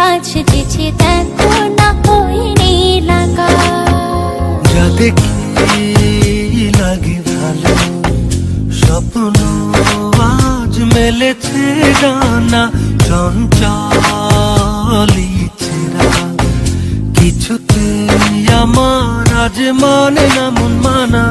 আজ সেজেছে দেখো না হয়নি লাগা। যা দেখি লাগে ভালো, স্বপ্ন আজ মেলেছে ডানা, চঞ্চল ইচ্ছেরা কিছুতে আমার আজ মানে না মন মানা।